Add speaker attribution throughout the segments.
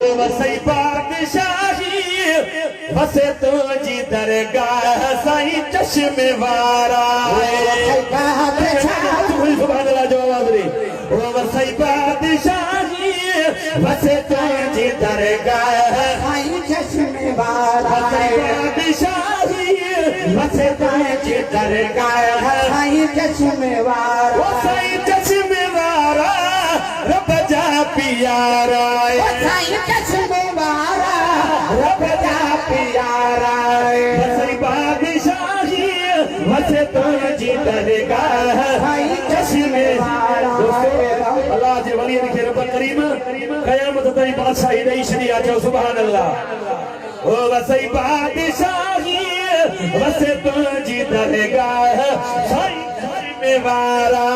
Speaker 1: वसई बादशाही वसे तुझी दरगाह साईं चश्मे वारा वसई बादशाही वसे तुझी दरगाह साईं चश्मे वारा बादशाही वसे तुझी दरगाह साईं चश्मे वारा साईं चश्मे वारा रब जा प्यारा साईं चश्मे वारा रब जा प्यारा वसई बादशाही वसे तुझी दरगाह साईं चश्मे वारा अल्लाह जे वली खे रब करीम क़यामत ताईं बादशाही ॾेई छॾी आहे चओ सुभान अल्लाह ओ वसई बादशाही वसे तुझी दरगाह साईं चश्मे वारा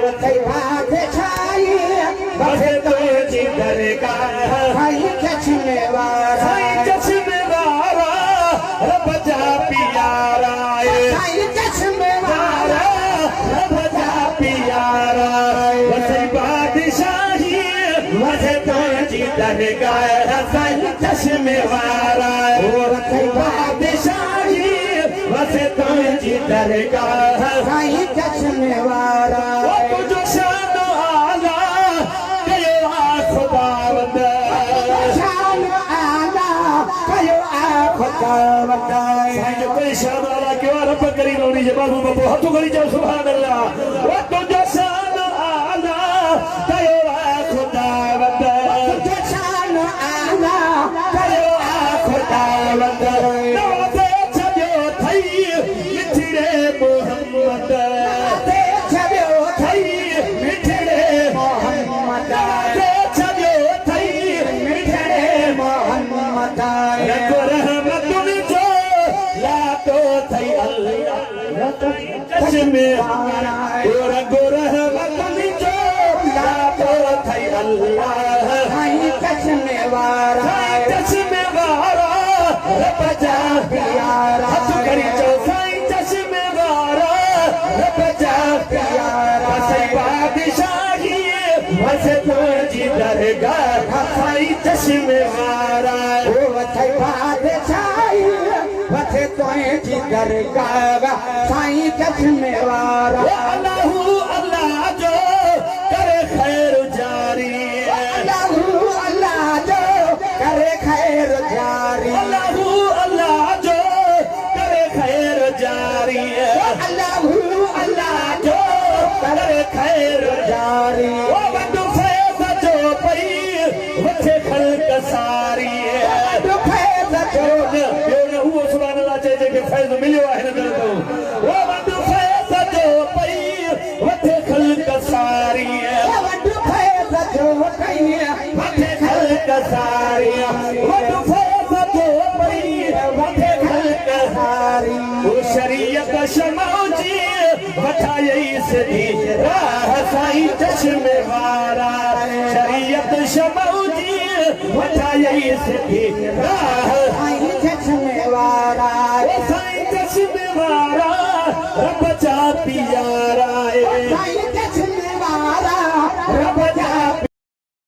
Speaker 1: वसई बादशाही वसे तुझी दरगाह साईं चश्मे वारा साईं चश्मे वारा रब जा प्यारा साईं चश्मे वारा रब जा प्यारा वसई बादशाही वसे तुझी दरगाह साईं चश्मे वारा वसई बादशाही वसे तुझी दरगाह साईं चश्मे वारा तुझो शान आला कयो खुदावंद शान आला कयो खुदावंद साईं कोई शान आला कयो रब करीम उनी जे बाबू बाबू हथ खणी चओ सुभान अल्लाह तुझो शान आला कयो खुदावंद तुझो शान आला कयो खुदावंद नवाज़े छॾियो थई मिठड़े मोहम्मद नवाज़े छॾियो थई मिठड़े मोहम्मद नवाज़े छॾियो थई मिठड़े मोहम्मद रखो रहमतुनि जो लातो थई अल्लाह चश्मे वारा रखो रहमतुनि जो लातो थई अल्लाह साईं चश्मे वारा चश्मे वारा रब जा प्यारा हथ खणी चओ साईं चश्मे वारा रब जा प्यारा वसई बादशाही वसे तुझी दरगाह साईं चश्मे वारा वसई बादशाही वसे तुझी दरगाह साईं चश्मे वारा अल्लाहू अल्लाह जो करे खैर जारी अल्लाहू अल्लाह जो करे खैर जारी अल्लाहू अल्लाह जो करे खैर जारी अल्लाहू अल्लाह जो करे खैर जारी ओ वॾो फैज़ जो पई वठे ख़ल्क़ सारी वॾो फैज़ जो ॿियो न उहो सुभाणे अल्लाह चए जेके फैज़ मिलियो आहे हिन दर तो ओ वॾो फैज़ जो पई वठे ख़ल्क़ सारी वॾो फैज़ जो पई वठे ख़ल्क़ सारी वॾो फैज़ जो पई वठे ख़ल्क़ सारी ओ शरीयत शमौजी वठाई सिधी राह साईं चश्मे वारा शरीयत शमौजी वठाई सिधी राह साईं चश्मे वारा साईं चश्मे वारा रब जा प्यारा